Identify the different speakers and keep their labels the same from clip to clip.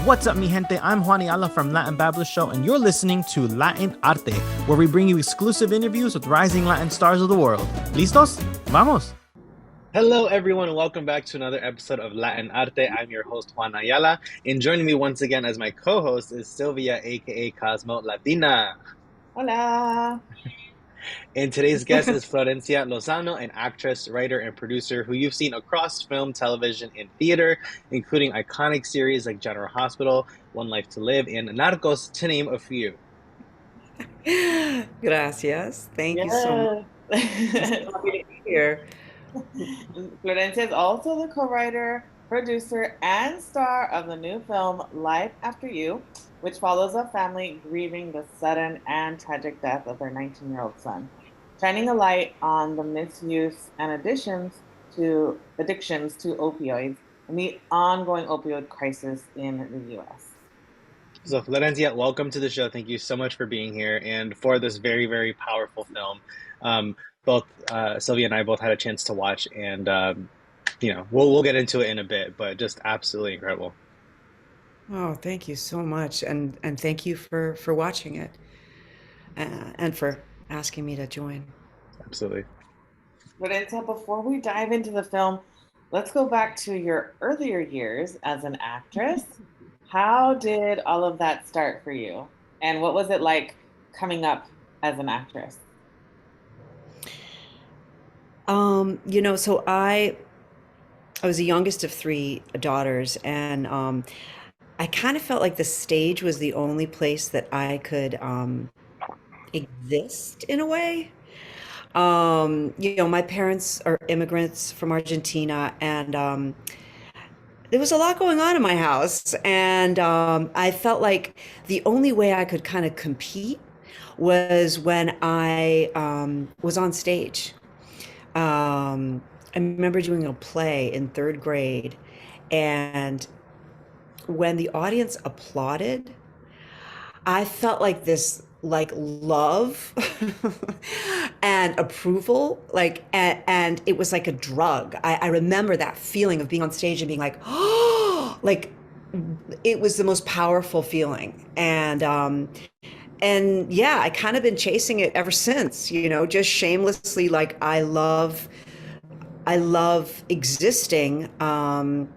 Speaker 1: What's up, mi gente? I'm Juan Ayala from Latin Babblers Show, and you're listening to Latin Arte, where we bring you exclusive interviews with rising Latin stars of the world. ¿Listos? Vamos! Hello, everyone, and welcome back to another episode of Latin Arte. I'm your host, Juan Ayala, and joining me once again as my co-host is Sylvia, aka Cosmo Latina.
Speaker 2: Hola.
Speaker 1: And today's guest is Florencia Lozano, an actress, writer, and producer who you've seen across film, television, and theater, including iconic series like General Hospital, One Life to Live, and Narcos, to name a few.
Speaker 3: Gracias. Thank you so much.
Speaker 2: Yes.
Speaker 3: I'm so happy to be here.
Speaker 2: Florencia is also the co-writer, producer, and star of the new film Life After You, which follows a family grieving the sudden and tragic death of their 19-year-old son, shining a light on the misuse and addictions to opioids and the ongoing opioid crisis in the U.S.
Speaker 1: So, Florencia, welcome to the show. Thank you so much for being here and for this very, very powerful film. Both Sylvia and I both had a chance to watch, and we'll get into it in a bit, but just absolutely incredible.
Speaker 3: Oh, thank you so much, and thank you for watching it, and for asking me to join.
Speaker 1: Absolutely.
Speaker 2: Florencia, before we dive into the film, let's go back to your earlier years as an actress. How did all of that start for you? And what was it like coming up as an actress?
Speaker 3: So I was the youngest of three daughters, and I kind of felt like the stage was the only place that I could exist in a way. My parents are immigrants from Argentina, and there was a lot going on in my house, and I felt like the only way I could kind of compete was when I was on stage. I remember doing a play in third grade, and when the audience applauded, I felt like this like love and approval, and it was like a drug. I remember that feeling of being on stage and being like, oh, like it was the most powerful feeling. And yeah, I kind of been chasing it ever since, just shamelessly. Like I love existing on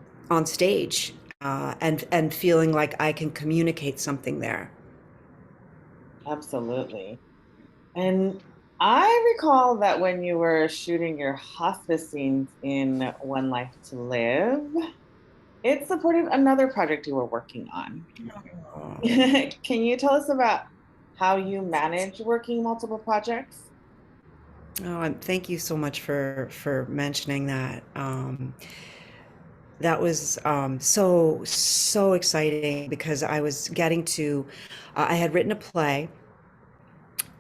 Speaker 3: stage, and feeling like I can communicate something there.
Speaker 2: Absolutely. And I recall that when you were shooting your hospice scenes in One Life to Live, it supported another project you were working on. Can you tell us about how you manage working multiple projects?
Speaker 3: Oh, and thank you so much for mentioning that. That was so exciting because I was getting to. I had written a play,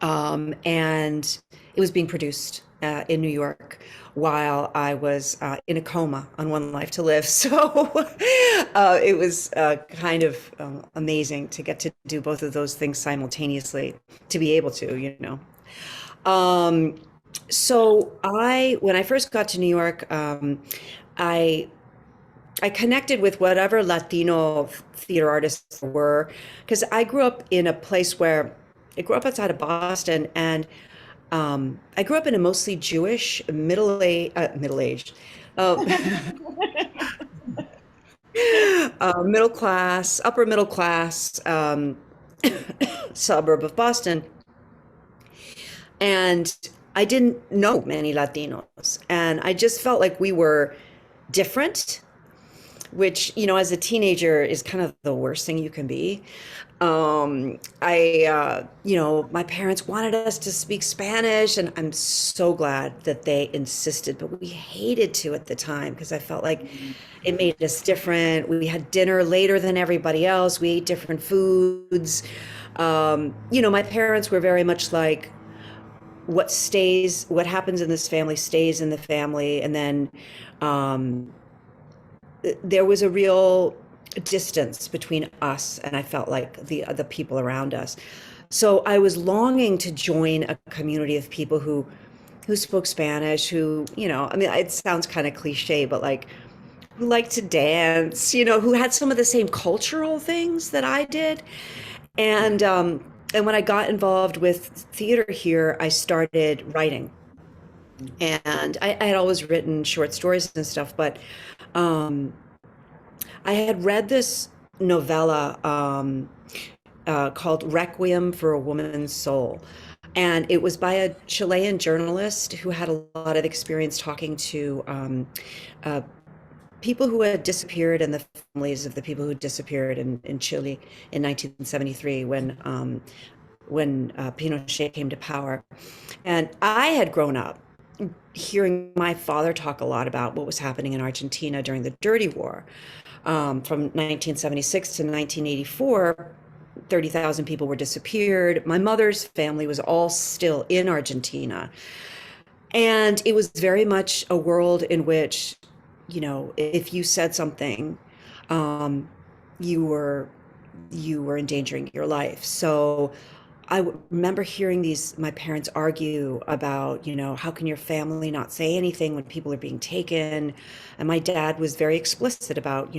Speaker 3: and it was being produced in New York while I was in a coma on One Life to Live. So it was kind of amazing to get to do both of those things simultaneously, to be able to. Um, when I first got to New York, I I connected with whatever Latino theater artists there were, because I grew up in a place where I grew up outside of Boston, and I grew up in a mostly Jewish, middle-aged, uh, middle class, upper middle class suburb of Boston, and I didn't know many Latinos, and I just felt like we were different, which, as a teenager is kind of the worst thing you can be. My parents wanted us to speak Spanish, and I'm so glad that they insisted, but we hated to at the time because I felt like it made us different. We had dinner later than everybody else. We ate different foods. My parents were very much like, what happens in this family stays in the family. And then um, there was a real distance between us, and I felt like the people around us. So I was longing to join a community of people who spoke Spanish, who, I mean, it sounds kind of cliche, but like who liked to dance, who had some of the same cultural things that I did. And when I got involved with theater here, I started writing. And I had always written short stories and stuff, but um, I had read this novella called Requiem for a Woman's Soul. And it was by a Chilean journalist who had a lot of experience talking to uh, people who had disappeared and the families of the people who disappeared in Chile in 1973 when Pinochet came to power. And I had grown up hearing my father talk a lot about what was happening in Argentina during the Dirty War. From 1976 to 1984, 30,000 people were disappeared. My mother's family was all still in Argentina. And it was very much a world in which, if you said something, um, you were endangering your life. So remember hearing my parents argue about, how can your family not say anything when people are being taken? And my dad was very explicit about,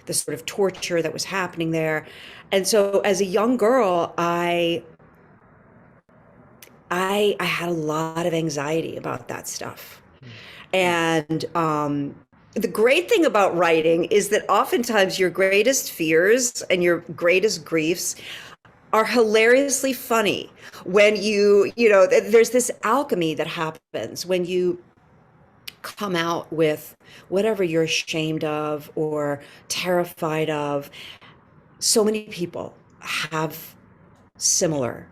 Speaker 3: the sort of torture that was happening there. And so as a young girl, I had a lot of anxiety about that stuff. And the great thing about writing is that oftentimes your greatest fears and your greatest griefs are hilariously funny when there's this alchemy that happens when you come out with whatever you're ashamed of or terrified of. So many people have similar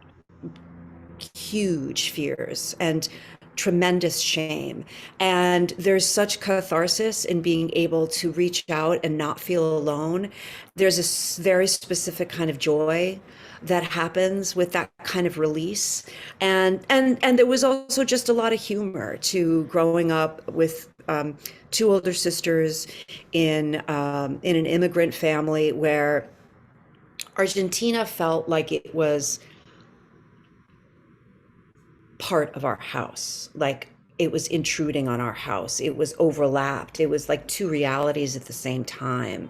Speaker 3: huge fears and tremendous shame. And there's such catharsis in being able to reach out and not feel alone. There's a very specific kind of joy that happens with that kind of release. And there was also just a lot of humor to growing up with two older sisters in an immigrant family where Argentina felt like it was part of our house, like it was intruding on our house. It was overlapped. It was like two realities at the same time.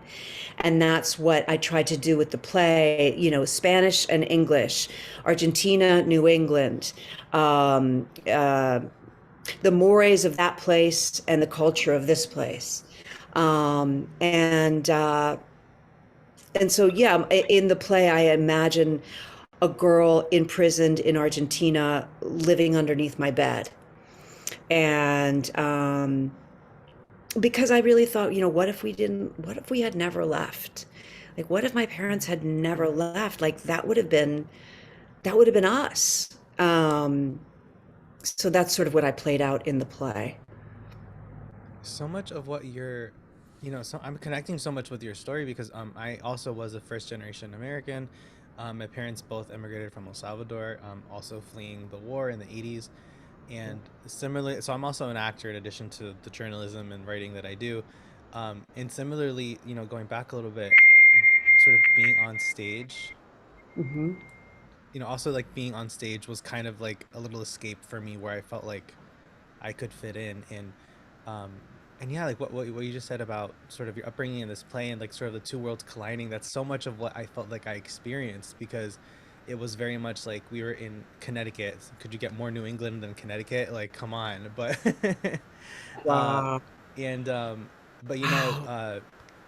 Speaker 3: And that's what I tried to do with the play, Spanish and English, Argentina, New England, the mores of that place and the culture of this place. And so, yeah, in the play, I imagine a girl imprisoned in Argentina living underneath my bed. And because I really thought, what if we had never left? Like, what if my parents had never left? Like, that would have been us. So that's sort of what I played out in the play.
Speaker 1: So much of what you're, so I'm connecting so much with your story because I also was a first generation American. My parents both immigrated from El Salvador, also fleeing the war in the 80s. And similarly, so I'm also an actor in addition to the journalism and writing that I do. And similarly, going back a little bit, sort of being on stage,
Speaker 3: Hmm.
Speaker 1: also like being on stage was kind of like a little escape for me where I felt like I could fit in. Um, and yeah, like what you just said about sort of your upbringing in this play and like sort of the two worlds colliding, that's so much of what I felt like I experienced because it was very much like we were in Connecticut. Could you get more New England than Connecticut? Like, come on. But, uh,
Speaker 3: Wow.
Speaker 1: and, but
Speaker 3: Wow.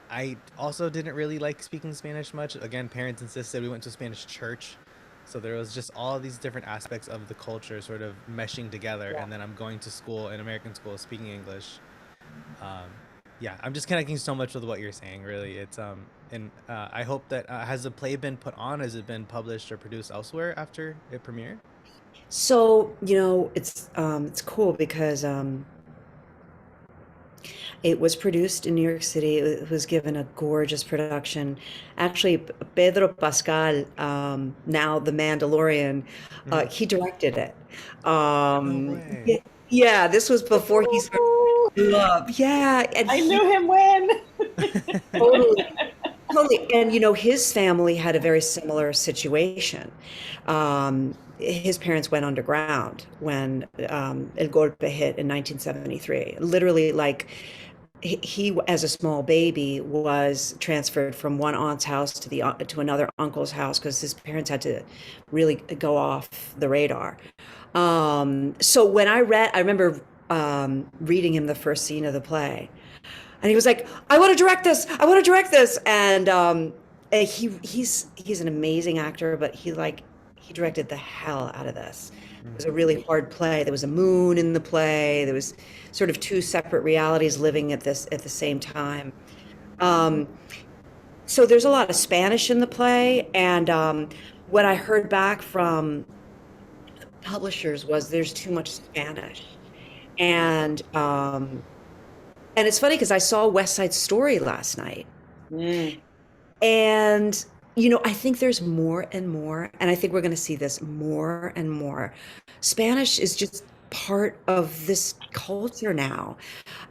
Speaker 1: I also didn't really like speaking Spanish much. Again, parents insisted we went to a Spanish church. So there was just all these different aspects of the culture sort of meshing together.
Speaker 3: Yeah.
Speaker 1: And then I'm going to school, in American school, speaking English. Um, yeah, I'm just connecting so much with what you're saying, really. And I hope that, has the play been put on? Has it been published or produced elsewhere after it premiered?
Speaker 3: So, it's cool because it was produced in New York City. It was given a gorgeous production. Actually, Pedro Pascal, now the Mandalorian,
Speaker 1: Hmm.
Speaker 3: he directed it.
Speaker 1: No
Speaker 3: Yeah,
Speaker 1: way.
Speaker 3: yeah, this was before he started
Speaker 2: Ooh,
Speaker 3: Love. Yeah, and
Speaker 2: I
Speaker 3: he
Speaker 2: knew him when.
Speaker 3: totally, totally. And his family had a very similar situation. His parents went underground when El Golpe hit in 1973. Literally, like he, as a small baby, was transferred from one aunt's house to the to another uncle's house because his parents had to really go off the radar. So when I remember reading him the first scene of the play, and he was like, "I want to direct this. I want to direct this." And he's an amazing actor, but he directed the hell out of this. It was a really hard play. There was a moon in the play. There was sort of two separate realities living at the same time. Um, so there's a lot of Spanish in the play, and what I heard back from publishers was there's too much Spanish, and and it's funny because I saw West Side Story last night,
Speaker 2: Mm.
Speaker 3: and I think there's more and more, and I think we're going to see this more and more. Spanish is just part of this culture now,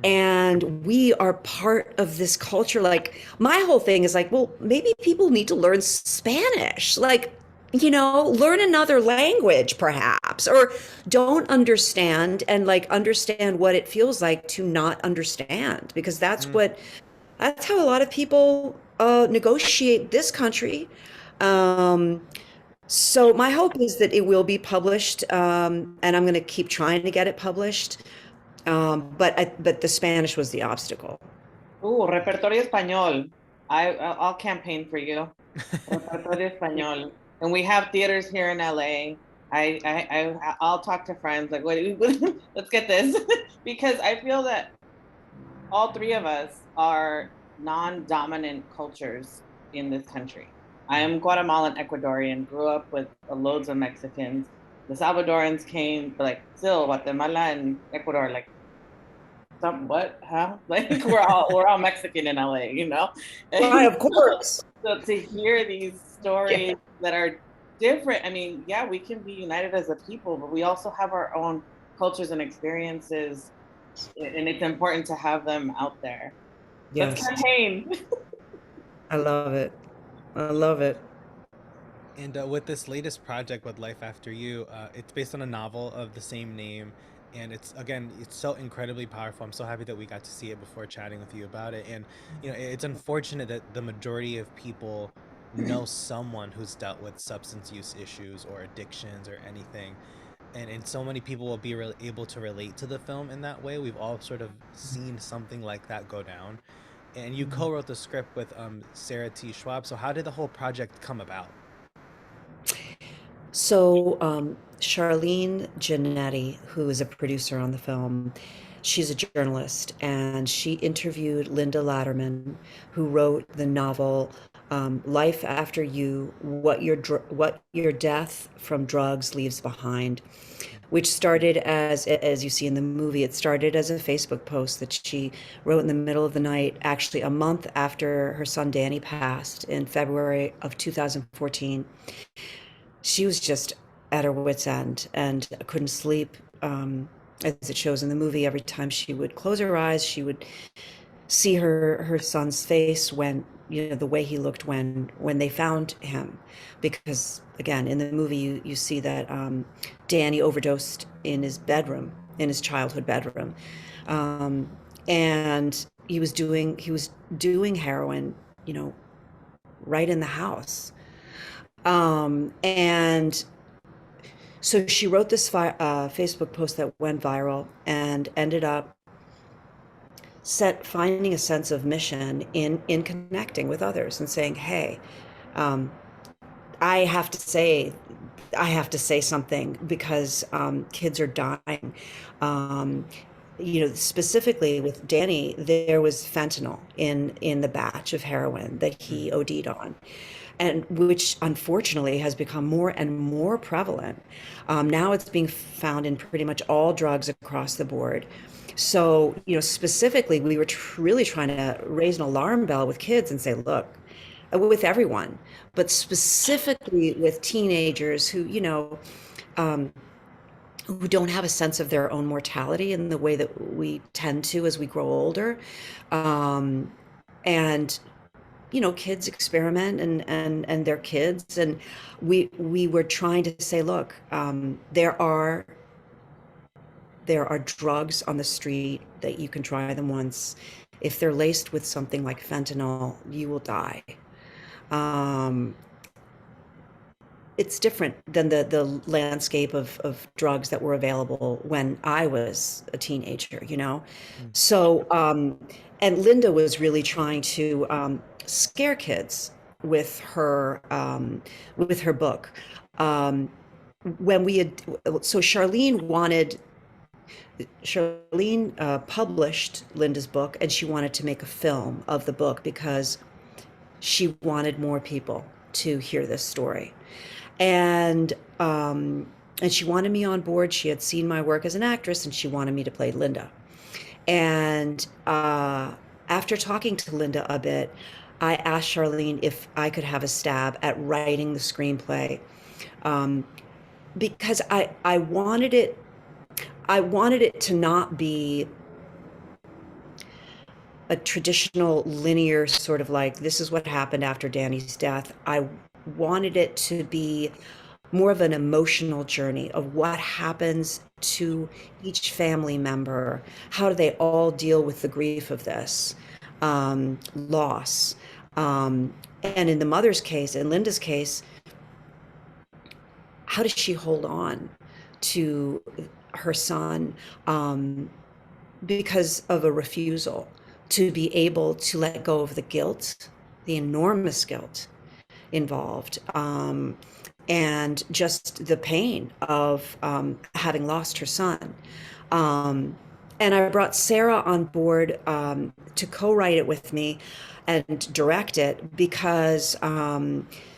Speaker 3: and we are part of this culture. Like, my whole thing is like, well, maybe people need to learn Spanish, like, learn another language perhaps, or don't understand, and like understand what it feels like to not understand, because that's how a lot of people negotiate this country. Um, so my hope is that it will be published, and I'm going to keep trying to get it published. But the Spanish was the obstacle.
Speaker 2: Repertorio español. I'll campaign for you. Repertorio español. And we have theaters here in LA. I'll talk to friends like, wait, let's get this, because I feel that all three of us are non-dominant cultures in this country. I am Guatemalan Ecuadorian, grew up with loads of Mexicans. The Salvadorans came, like, still Guatemala and Ecuador, like, what? Huh? Like, we're all Mexican in LA,
Speaker 3: Why, of course.
Speaker 2: So to hear these stories that are different, I mean, yeah, we can be united as a people, but we also have our own cultures and experiences, and it's important to have them out there. Let's
Speaker 3: Yes,
Speaker 2: campaign.
Speaker 3: I love it. I love it.
Speaker 1: And with this latest project with Life After You, it's based on a novel of the same name. And it's so incredibly powerful. I'm so happy that we got to see it before chatting with you about it. And, it's unfortunate that the majority of people know someone who's dealt with substance use issues or addictions or anything. And so many people will be able to relate to the film in that way. We've all sort of seen something like that go down. And you co-wrote the script with Sarah T. Schwab. So how did the whole project come about?
Speaker 3: So, Charlene Giannetti, who is a producer on the film, she's a journalist, and she interviewed Linda Latterman, who wrote the novel "Life After You: What Your Death from Drugs Leaves Behind," which started as you see in the movie. It started as a Facebook post that she wrote in the middle of the night, actually a month after her son Danny passed in February of 2014. She was just at her wit's end and couldn't sleep. As it shows in the movie, every time she would close her eyes, she would see her son's face, when the way he looked when they found him, because again in the movie you see that Danny overdosed in his bedroom, in his childhood bedroom, and he was doing heroin, right in the house. And so she wrote this Facebook post that went viral and ended up finding a sense of mission in connecting with others and saying, "Hey, um, I have to say, something, because kids are dying." Specifically with Danny, there was fentanyl in the batch of heroin that he OD'd on, and which unfortunately has become more and more prevalent. Now it's being found in pretty much all drugs across the board. So, specifically, we were really trying to raise an alarm bell with kids and say, look, with everyone, but specifically with teenagers who don't have a sense of their own mortality in the way that we tend to as we grow older. And kids experiment, and they're kids, and we were trying to say, look, there are drugs on the street that you can try them once, if they're laced with something like fentanyl, you will die. Um, it's different than the landscape of drugs that were available when I was a teenager, you know?
Speaker 1: Mm.
Speaker 3: So, and Linda was really trying to scare kids with her book. Um, when we had, so Charlene published Linda's book, and she wanted to make a film of the book because she wanted more people to hear this story. And and she wanted me on board. She had seen my work as an actress, and she wanted me to play Linda. And after talking to Linda a bit, I asked Charlene if I could have a stab at writing the screenplay, um, because I wanted it to not be a traditional linear sort of like this is what happened after Danny's death. I wanted it to be more of an emotional journey of what happens to each family member. How do they all deal with the grief of this loss? And in the mother's case, in Linda's case, how does she hold on to her son because of a refusal to be able to let go of the guilt, the enormous guilt involved, and just the pain of having lost her son. And I brought Sarah on board to co-write it with me and direct it because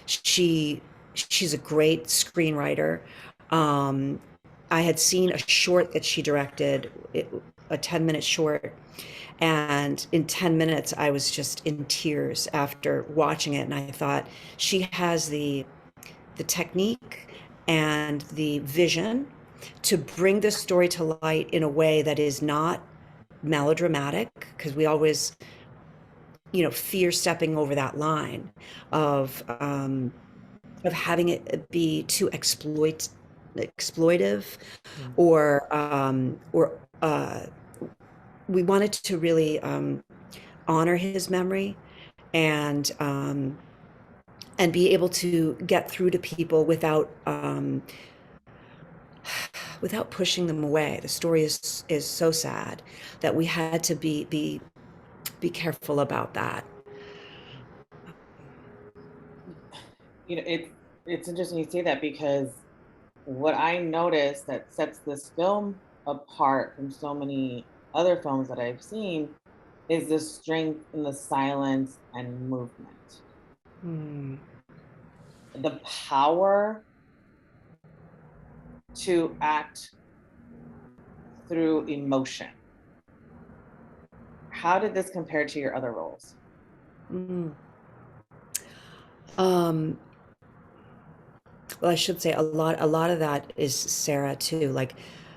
Speaker 3: she's a great screenwriter. I had seen a short that she directed, a 10-minute short, and in 10 minutes I was just in tears after watching it, and I thought she has the technique and the vision to bring this story to light in a way that is not melodramatic, because we always, fear stepping over that line of having it be too exploitive,
Speaker 1: Mm.
Speaker 3: or we wanted to really honor his memory and be able to get through to people without pushing them away. The story is so sad that we had to be careful about that.
Speaker 2: It's interesting you say that, because what I noticed that sets this film apart from so many other films that I've seen is the strength in the silence and movement.
Speaker 3: Mm.
Speaker 2: The power to act through emotion. How did this compare to your other roles?
Speaker 3: Mm. Um, well, I should say a lot of that is Sarah too. Like,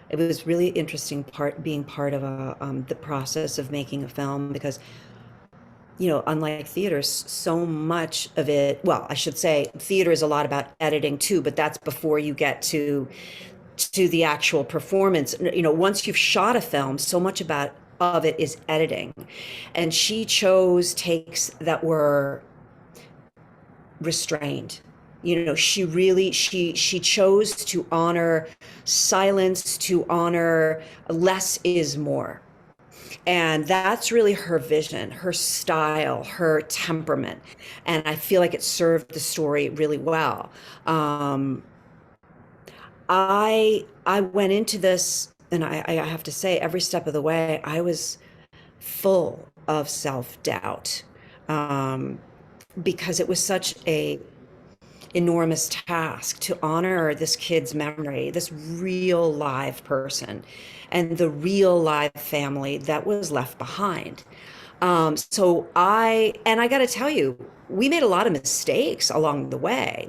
Speaker 3: it was really interesting being part of the process of making a film, because unlike theater, so much of it, well, I should say theater is a lot about editing too, but that's before you get to the actual performance. Once you've shot a film, so much of it is editing. And she chose takes that were restrained. She chose to honor silence, to honor less is more. And that's really her vision, her style, her temperament. And I feel like it served the story really well. I went into this, and I have to say, every step of the way, I was full of self-doubt, because it was such a enormous task to honor this kid's memory, this real live person, and the real live family that was left behind. And I got to tell you, we made a lot of mistakes along the way.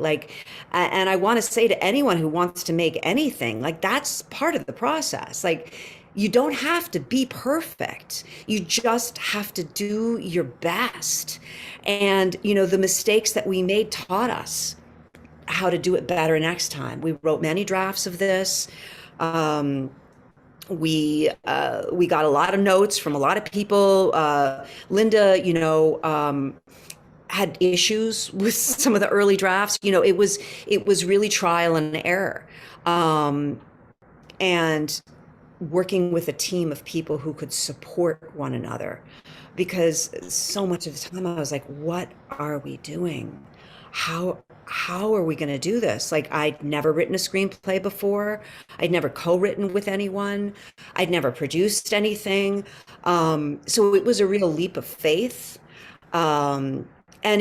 Speaker 3: And I want to say to anyone who wants to make anything, like, that's part of the process. Like, you don't have to be perfect. You just have to do your best. And, the mistakes that we made taught us how to do it better next time. We wrote many drafts of this. we got a lot of notes from a lot of people. Linda, had issues with some of the early drafts. It was really trial and error, and working with a team of people who could support one another. Because so much of the time I was like, what are we doing? How are we going to do this? Like, I'd never written a screenplay before. I'd never co-written with anyone. I'd never produced anything. So it was a real leap of faith. And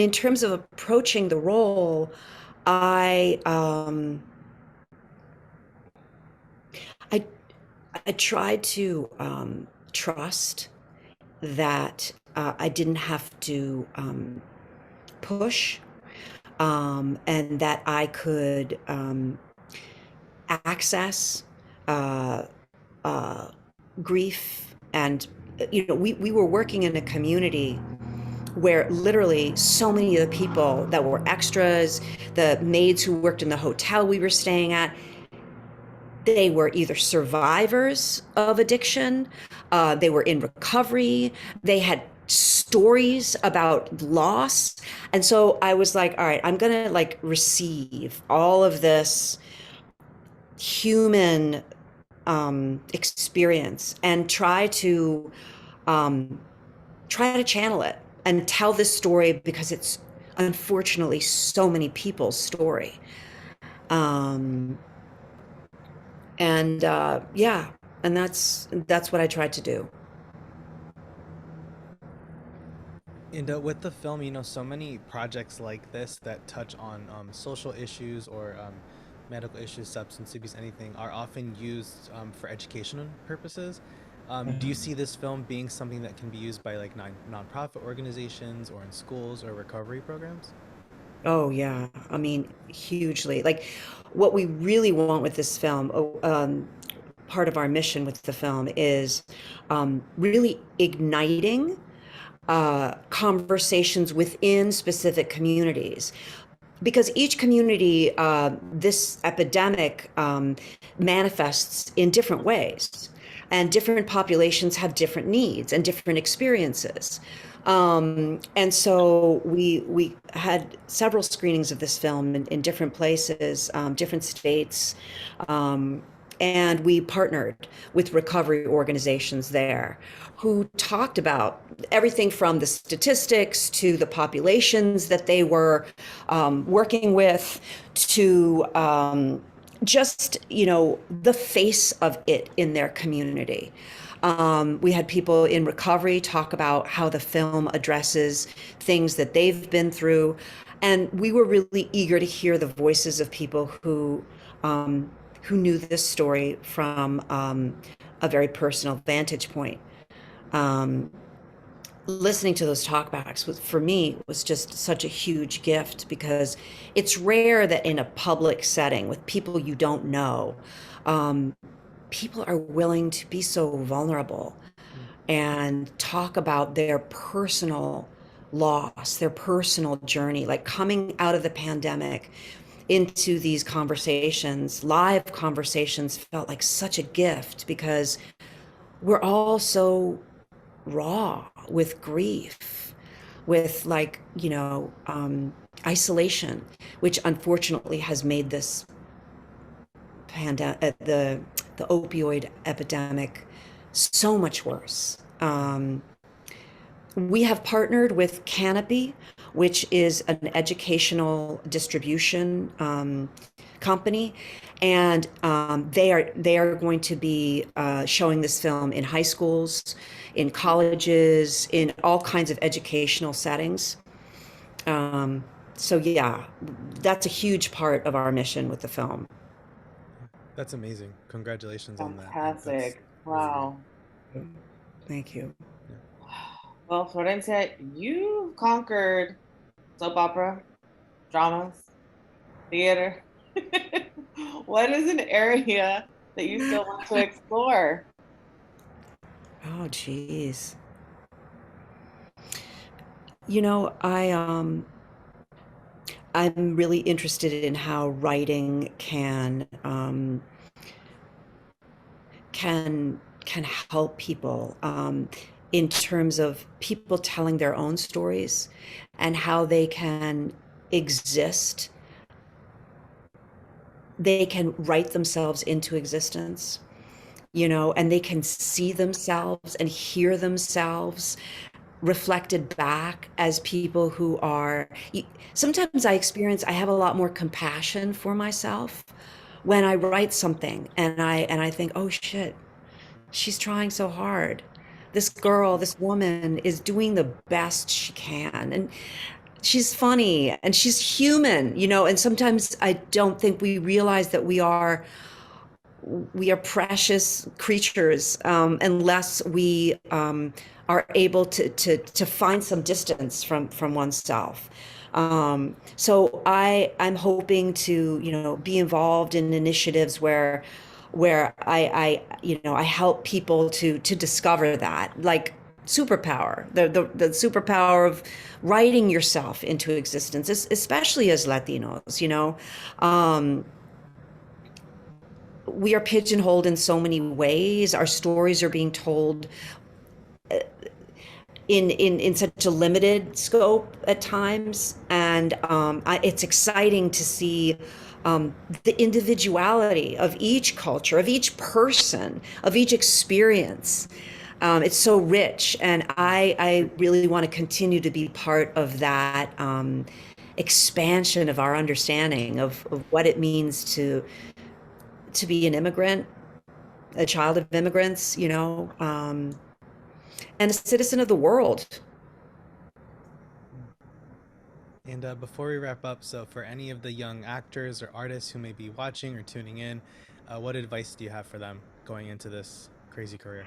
Speaker 3: in terms of approaching the role, I I I tried to trust that I didn't have to push, and that I could access uh, uh, grief. And we were working in a community where literally so many of the people that were extras, the maids who worked in the hotel we were staying at, they were either survivors of addiction, they were in recovery, they had stories about loss. And so I was like, all right, I'm gonna like receive all of this human experience and try to channel it and tell this story, because it's unfortunately so many people's story. Um, and yeah, and that's what I tried to do.
Speaker 1: And with the film, so many projects like this that touch on social issues or medical issues, substance abuse, anything, are often used for educational purposes. Do you see this film being something that can be used by like nonprofit organizations or in schools or recovery programs?
Speaker 3: Oh yeah, I mean, hugely. Like, what we really want with this film, part of our mission with the film is really igniting conversations within specific communities, because each community, this epidemic manifests in different ways, and different populations have different needs and different experiences. And so we had several screenings of this film in different places, different states, um, and we partnered with recovery organizations there who talked about everything from the statistics to the populations that they were working with, to just the face of it in their community. We had people in recovery talk about how the film addresses things that they've been through, and we were really eager to hear the voices of people who knew this story from a very personal vantage point. Um, Listening to those talkbacks was, for me, was just such a huge gift, because it's rare that in a public setting with people you don't know, um, people are willing to be so vulnerable
Speaker 1: Mm.
Speaker 3: and talk about their personal loss, their personal journey, like coming out of the pandemic into these conversations. Live conversations felt like such a gift, because we're all so raw with grief, with isolation, which unfortunately has made this the opioid epidemic so much worse. We have partnered with Canopy, which is an educational distribution company, and they are going to be showing this film in high schools, in colleges, in all kinds of educational settings. So yeah, that's a huge part of our mission with the film.
Speaker 1: Yeah. That's amazing. Congratulations on that. That's
Speaker 2: Fantastic.
Speaker 1: really great.
Speaker 2: Wow.
Speaker 3: Thank you.
Speaker 1: Yeah.
Speaker 2: Well, Florencia, you've conquered soap opera, dramas, theater. What is an area that you still want to explore?
Speaker 3: Oh, geez. I'm really interested in how writing can help people in terms of people telling their own stories and how they can exist. They can write themselves into existence, and they can see themselves and hear themselves reflected back as people who are. Sometimes I have a lot more compassion for myself when I write something and I think, oh shit, she's trying so hard. This girl, this woman is doing the best she can. And she's funny and she's human, and sometimes I don't think we realize that we are precious creatures, unless we are able to find some distance from oneself. So I'm hoping to, be involved in initiatives where I help people to discover that, like superpower, the superpower of writing yourself into existence, especially as Latinos. We are pigeonholed in so many ways. Our stories are being told in such a limited scope at times, and it's exciting to see the individuality of each culture, of each person, of each experience. It's so rich, and I really want to continue to be part of that expansion of our understanding of what it means to be an immigrant, a child of immigrants, and a citizen of the world.
Speaker 1: And before we wrap up, so for any of the young actors or artists who may be watching or tuning in, what advice do you have for them going into this crazy career?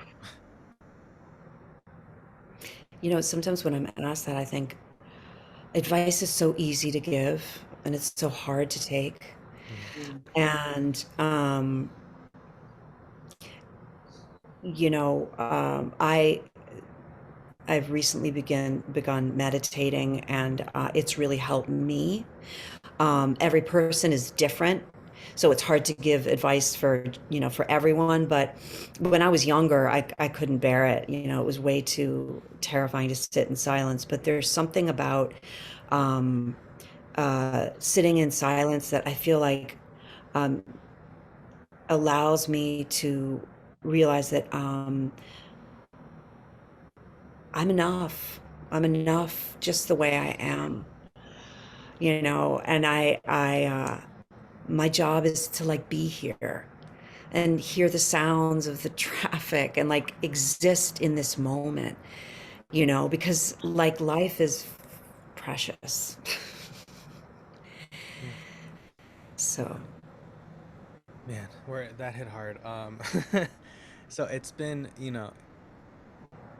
Speaker 3: Sometimes when I'm asked that, I think advice is so easy to give and it's so hard to take. And, I've recently begun meditating, and it's really helped me. Every person is different, so it's hard to give advice for everyone. But when I was younger, I couldn't bear it. It was way too terrifying to sit in silence. But there's something about sitting in silence that I feel like um, allows me to realize that I'm enough. I'm enough just the way I am, and my job is to like be here and hear the sounds of the traffic and like exist in this moment, because like life is precious. So,
Speaker 1: Man, where that hit hard. So it's been,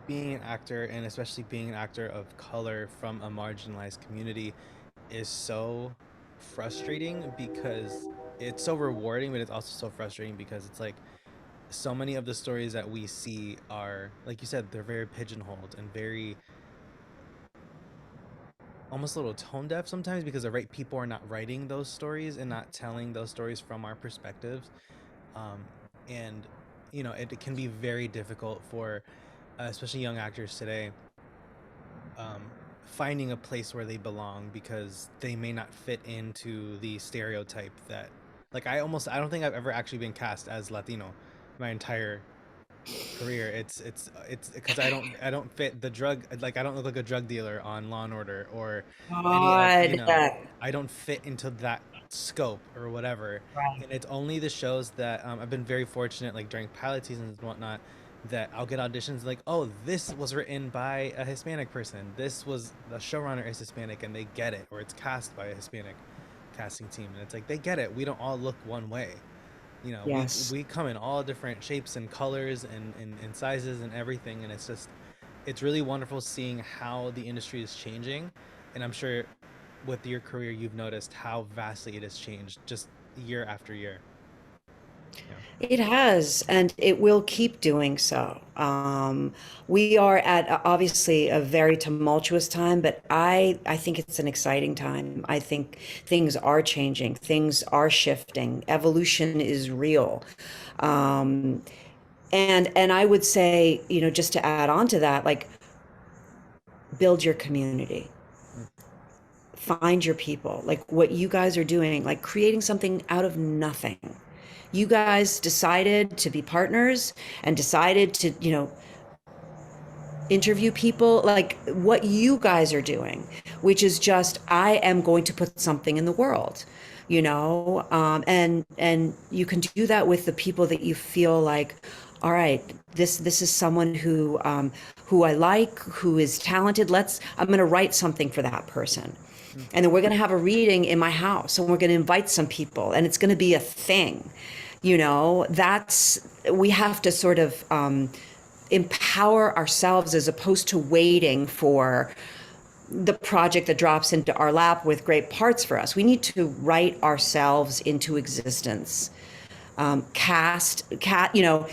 Speaker 1: being an actor, and especially being an actor of color from a marginalized community, is so frustrating because it's so rewarding, but it's also so frustrating because it's like so many of the stories that we see are, like you said, they're very pigeonholed and very almost a little tone deaf sometimes because the right people are not writing those stories and not telling those stories from our perspectives. um, and it can be very difficult for especially young actors today, um, finding a place where they belong because they may not fit into the stereotype that, like, I don't think I've ever actually been cast as Latino my entire career. It's because I don't fit the drug, like I don't look like a drug dealer on Law and Order or any of,
Speaker 3: God,
Speaker 1: I don't fit into that scope or whatever.
Speaker 3: right.
Speaker 1: And it's only the shows that I've been very fortunate, like during pilot seasons and whatnot, that I'll get auditions like, oh, this was written by a Hispanic person, this was the showrunner is Hispanic and they get it, or it's cast by a Hispanic casting team and it's like they get it, we don't all look one way. we
Speaker 3: Yes.
Speaker 1: we come in all different shapes and colors and sizes and everything, and it's really wonderful seeing how the industry is changing. And I'm sure with your career you've noticed how vastly it has changed just year after year. Yeah.
Speaker 3: It has, and it will keep doing so. We are at obviously a very tumultuous time, but I think it's an exciting time. I think things are changing, things are shifting, evolution is real. Um, And I would say, you know, just to add on to that, like, build your community, find your people, like what you guys are doing, like creating something out of nothing. You guys decided to be partners and decided to, you know, interview people, like what you guys are doing, which is just, I am going to put something in the world, you know, and you can do that with the people that you feel like, all right, this is someone who I like, who is talented. I'm going to write something for that person. And then we're going to have a reading in my house, and we're going to invite some people, and it's going to be a thing. You know, we have to sort of empower ourselves as opposed to waiting for the project that drops into our lap with great parts for us. We need to write ourselves into existence. You know,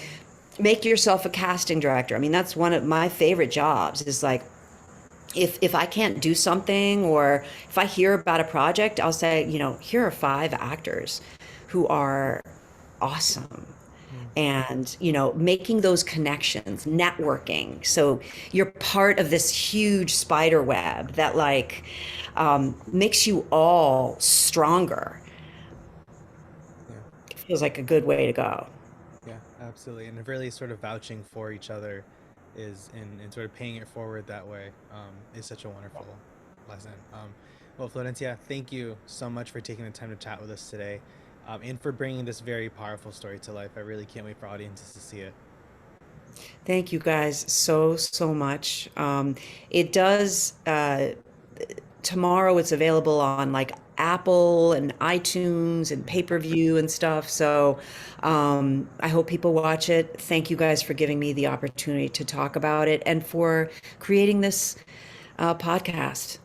Speaker 3: make yourself a casting director. I mean, that's one of my favorite jobs, is like, if I can't do something, or if I hear about a project, I'll say, you know, here are 5 actors who are awesome. And, you know, making those connections, networking. So you're part of this huge spider web that, like, makes you all stronger. It feels like a good way to go.
Speaker 1: Yeah, absolutely. And really sort of vouching for each other and sort of paying it forward that way is such a wonderful lesson. Well, Florencia, thank you so much for taking the time to chat with us today. And for bringing this very powerful story to life. I really can't wait for audiences to see it.
Speaker 3: Thank you guys so much. It does, tomorrow it's available on like Apple and iTunes and pay-per-view and stuff. So I hope people watch it. Thank you guys for giving me the opportunity to talk about it and for creating this podcast.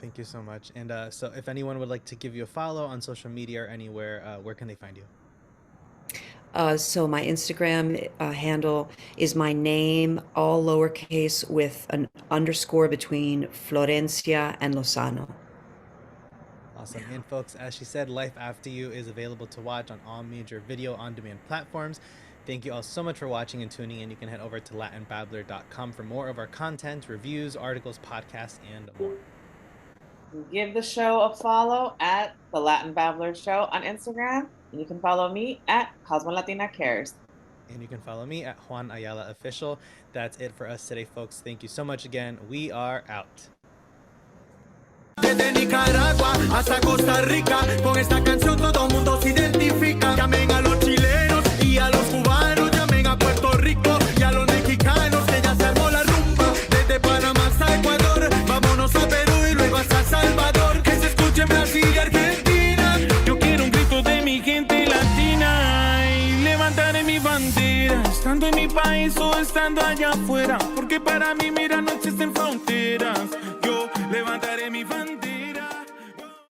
Speaker 1: Thank you so much. And so if anyone would like to give you a follow on social media or anywhere, where can they find you?
Speaker 3: So my Instagram handle is my name, all lowercase, with an underscore between Florencia and Lozano.
Speaker 1: Awesome. And folks, as she said, Life After You is available to watch on all major video on-demand platforms. Thank you all so much for watching and tuning in. You can head over to latinbabbler.com for more of our content, reviews, articles, podcasts, and more.
Speaker 2: Give the show a follow at the Latin Babbler Show on Instagram. And you can follow me at Cosmo Latina Cares.
Speaker 1: And you can follow me at Juan Ayala Official. That's it for us today, folks. Thank you so much again. We are out.
Speaker 4: Desde Nicaragua hasta Costa Rica, con esta canción todo mundo se identifica. Llamen a los chilenos y a los cubanos, llamen a Puerto Rico y a los mexicanos, que ya se armó la rumba. Desde Panamá hasta Ecuador, vámonos a Perú y luego hasta Salvador. Que se escuche en Brasil y Argentina. Yo quiero un grito de mi gente latina y levantaré mi bandera, estando en mi país o estando allá afuera, porque para mí, mira, no existen fronteras.